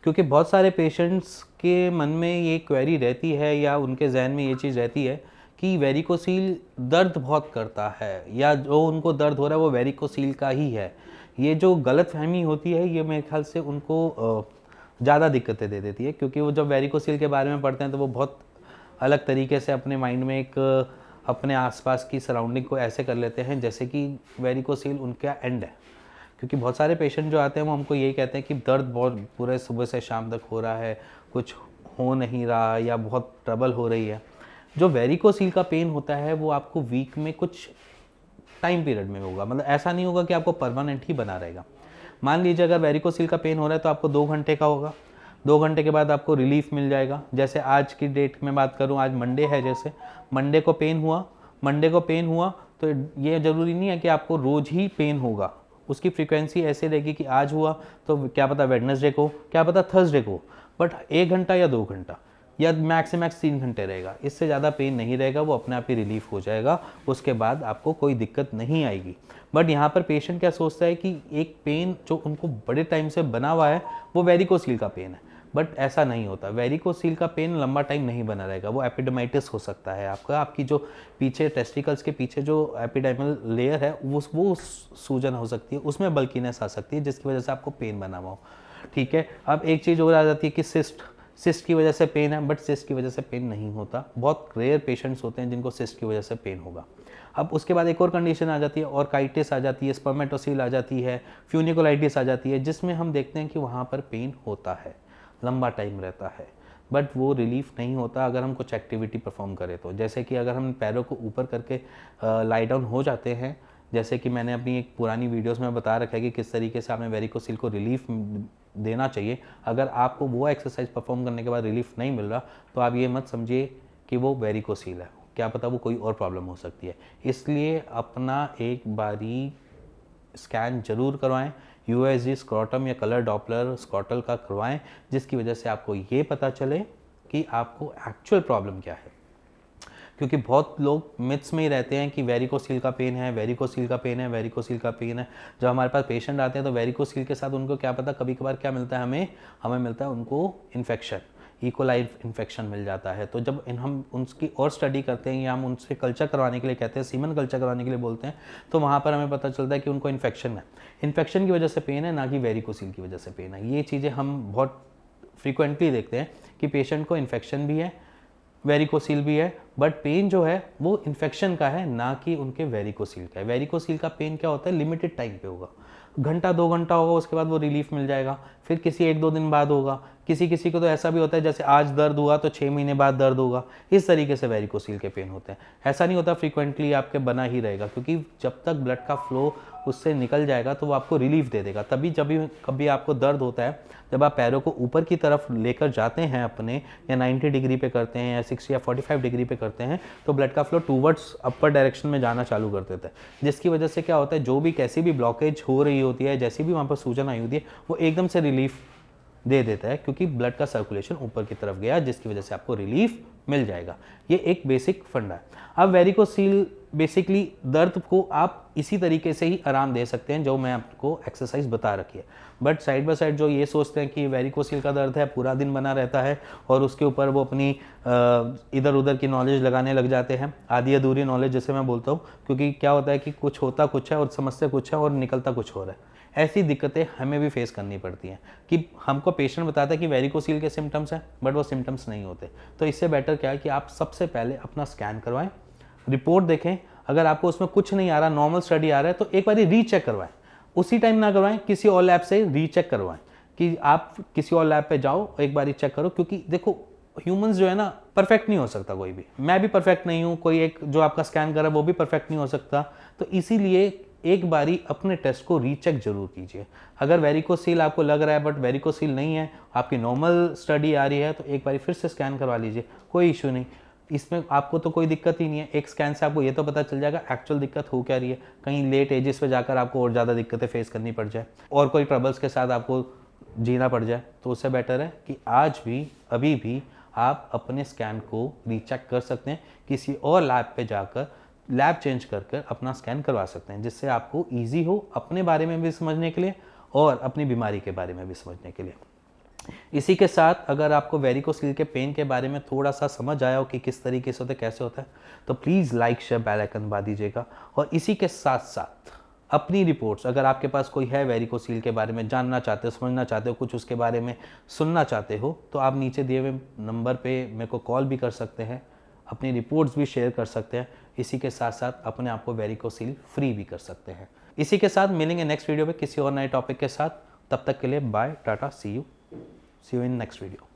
क्योंकि बहुत सारे पेशेंट्स के मन में ये क्वेरी रहती है या उनके जहन में ये चीज़ रहती है कि वेरिकोसील दर्द बहुत करता है, या जो उनको दर्द हो रहा है वो वेरिकोसील का ही है। ये जो गलतफहमी होती है ये मेरे ख्याल से उनको ज़्यादा दिक्कतें दे देती है, क्योंकि वो जब वेरिकोसील के बारे में पढ़ते हैं तो वो बहुत अलग तरीके से अपने माइंड में एक अपने आसपास की सराउंडिंग को ऐसे कर लेते हैं जैसे कि वेरिकोसील उनका एंड है। क्योंकि बहुत सारे पेशेंट जो आते हैं वो हमको यही कहते हैं कि दर्द बहुत पूरे सुबह से शाम तक हो रहा है, कुछ हो नहीं रहा या बहुत ट्रबल हो रही है। जो वेरिकोसील का पेन होता है वो आपको वीक में कुछ टाइम पीरियड में होगा, मतलब ऐसा नहीं होगा कि आपको परमानेंट ही बना रहेगा। मान लीजिए अगर वेरिकोसील का पेन हो रहा है तो आपको 2 घंटे का होगा, 2 घंटे के बाद आपको रिलीफ मिल जाएगा। जैसे आज की डेट में बात करूं, आज मंडे है, जैसे मंडे को पेन हुआ तो ये ज़रूरी नहीं है कि आपको रोज़ ही पेन होगा। उसकी फ्रीक्वेंसी ऐसे रहेगी कि आज हुआ तो क्या पता वेडनेसडे को, क्या पता थर्सडे को, बट 1 घंटा या 2 घंटा या मैक्स से मैक्स 3 घंटे रहेगा। इससे ज़्यादा पेन नहीं रहेगा, वो अपने आप ही रिलीफ हो जाएगा, उसके बाद आपको कोई दिक्कत नहीं आएगी। बट यहाँ पर पेशेंट क्या सोचता है कि एक पेन जो उनको बड़े टाइम से बना हुआ है वो वेरिकोसील का पेन है, बट ऐसा नहीं होता। वेरिकोसील का पेन लंबा टाइम नहीं बना रहेगा, वो एपिडेमाइटिस हो सकता है आपका, आपकी जो पीछे टेस्टिकल्स के पीछे जो एपिडेमल लेयर है वो सूजन हो सकती है, उसमें बल्कीनेस आ सकती है जिसकी वजह से आपको पेन बना हुआ हो। ठीक है, अब एक चीज़ और आ जाती है कि सिस्ट की वजह से पेन है, बट सिस्ट की वजह से पेन नहीं होता। बहुत रेयर पेशेंट्स होते हैं जिनको सिस्ट की वजह से पेन होगा। अब उसके बाद एक और कंडीशन आ जाती है, ऑर्काइटिस आ जाती है, स्पर्मेटोसील आ जाती है, फ्यूनिकुलाइटिस आ जाती है, जिसमें हम देखते हैं कि वहाँ पर पेन होता है, लंबा टाइम रहता है, बट वो रिलीफ नहीं होता अगर हम कुछ एक्टिविटी परफॉर्म करें तो। जैसे कि अगर हम पैरों को ऊपर करके लाई डाउन हो जाते हैं, जैसे कि मैंने अपनी एक पुरानी वीडियोस में बता रखा है कि किस तरीके से आपने वेरिकोसील को रिलीफ देना चाहिए। अगर आपको वो एक्सरसाइज परफॉर्म करने के बाद रिलीफ नहीं मिल रहा तो आप ये मत समझिए कि वो वेरिकोसील है, क्या पता वो कोई और प्रॉब्लम हो सकती है। इसलिए अपना एक बारी स्कैन जरूर करवाएं, यूएसजी स्क्रॉटम या कलर डॉपलर स्कॉटल का करवाएं, जिसकी वजह से आपको ये पता चले कि आपको एक्चुअल प्रॉब्लम क्या है। क्योंकि बहुत लोग मिथ्स में ही रहते हैं कि वेरिकोसील का पेन है, वेरिकोसील का पेन है, वेरिकोसील का पेन है। जब हमारे पास पेशेंट आते हैं तो वेरिकोसील के साथ उनको क्या पता कभी कभार क्या मिलता है, हमें मिलता है उनको इन्फेक्शन, इकोलाई इन्फेक्शन मिल जाता है। तो जब हम उनकी और स्टडी करते हैं या हम उनसे कल्चर करवाने के लिए कहते हैं, सीमन कल्चर करवाने के लिए बोलते हैं, तो वहाँ पर हमें पता चलता है कि उनको इन्फेक्शन है, इन्फेक्शन की वजह से पेन है, ना कि वेरिकोसील की वजह से पेन है। ये चीज़ें हम बहुत फ्रीक्वेंटली देखते हैं कि पेशेंट को इन्फेक्शन भी है, वेरिकोसील भी है, बट पेन जो है वो इन्फेक्शन का है, ना कि उनके वेरिकोसील का है। वेरिकोसील का पेन क्या होता है, लिमिटेड टाइम पे होगा, घंटा 2 घंटा होगा, उसके बाद वो रिलीफ मिल जाएगा, फिर किसी 1-2 दिन बाद होगा। किसी किसी को तो ऐसा भी होता है जैसे आज दर्द हुआ तो 6 महीने बाद दर्द होगा। इस तरीके से वेरिकोसील के पेन होते हैं। ऐसा नहीं होता फ्रीक्वेंटली आपके बना ही रहेगा, क्योंकि जब तक ब्लड का फ्लो उससे निकल जाएगा तो वो आपको रिलीफ दे देगा। तभी जब भी कभी आपको दर्द होता है, जब आप पैरों को ऊपर की तरफ लेकर जाते हैं अपने, या 90 डिग्री पे करते हैं या 60 या 45 डिग्री पे करते हैं, तो ब्लड का फ्लो टूवर्ड्स अपर डायरेक्शन में जाना चालू कर देता है, जिसकी वजह से क्या होता है, जो भी कैसी भी ब्लॉकेज हो रही होती है, जैसी भी वहाँ पर सूजन आई होती है, वो एकदम से रिलीफ दे देता है, क्योंकि ब्लड का सर्कुलेशन ऊपर की तरफ गया, जिसकी वजह से आपको रिलीफ मिल जाएगा। ये एक बेसिक फंडा है। अब वेरिकोसील बेसिकली दर्द को आप इसी तरीके से ही आराम दे सकते हैं जो मैं आपको एक्सरसाइज बता रखी है। बट साइड बाय साइड जो ये सोचते हैं कि वेरिकोसील का दर्द है, पूरा दिन बना रहता है, और उसके ऊपर वो अपनी इधर उधर की नॉलेज लगाने लग जाते हैं, आधी अधूरी नॉलेज जैसे मैं बोलता हूँ, क्योंकि क्या होता है कि कुछ होता कुछ है और समझते कुछ है और निकलता कुछ हो रहा है। ऐसी दिक्कतें हमें भी फेस करनी पड़ती हैं कि हमको पेशेंट बताता है कि वेरिकोसील के सिम्टम्स हैं, बट वो सिम्टम्स नहीं होते। तो इससे बेटर क्या है कि आप सबसे पहले अपना स्कैन करवाएं, रिपोर्ट देखें, अगर आपको उसमें कुछ नहीं आ रहा, नॉर्मल स्टडी आ रहा है, तो एक बार रीचेक करवाएं। उसी टाइम ना करवाएं, किसी और लैब से रीचेक करवाएं, कि आप किसी और लैब पे जाओ, एक बार चेक करो। क्योंकि देखो ह्यूमंस जो है ना, परफेक्ट नहीं हो सकता कोई भी, मैं भी परफेक्ट नहीं हूँ, कोई एक जो आपका स्कैन कर रहा है वो भी परफेक्ट नहीं हो सकता। तो इसीलिए एक बारी अपने टेस्ट को रीचेक जरूर कीजिए। अगर वेरिकोसील आपको लग रहा है बट वेरिकोसील नहीं है, आपकी नॉर्मल स्टडी आ रही है, तो एक बारी फिर से स्कैन करवा लीजिए, कोई इशू नहीं, इसमें आपको तो कोई दिक्कत ही नहीं है। एक स्कैन से आपको ये तो पता चल जाएगा एक्चुअल दिक्कत हो क्या रही है, कहीं लेट एजेस पे जाकर आपको और ज़्यादा दिक्कतें फेस करनी पड़ जाए और कोई ट्रबल्स के साथ आपको जीना पड़ जाए। तो उससे बेटर है कि आज भी अभी भी आप अपने स्कैन को रीचेक कर सकते हैं, किसी और लैब पे जाकर लैब चेंज कर अपना स्कैन करवा सकते हैं, जिससे आपको ईजी हो अपने बारे में भी समझने के लिए और अपनी बीमारी के बारे में भी समझने के लिए। इसी के साथ अगर आपको वेरिकोसील के पेन के बारे में थोड़ा सा समझ आया हो कि किस तरीके से होता है, कैसे होता है, तो please like share bell icon दबा दीजिएगा। और इसी के साथ साथ अपनी रिपोर्ट्स, अगर आपके पास कोई है वेरिकोसील के बारे में जानना चाहते हो, समझना चाहते हो, कुछ उसके बारे में सुनना चाहते हो, तो आप नीचे दिए हुए नंबर पे मेरे को कॉल भी कर सकते हैं, अपनी रिपोर्ट्स भी शेयर कर सकते हैं। इसी के साथ साथ अपने आप को वेरिकोसील फ्री भी कर सकते हैं। इसी के साथ मिलेंगे नेक्स्ट वीडियो में किसी और नए टॉपिक के साथ। तब तक के लिए bye, tata, see you in next video.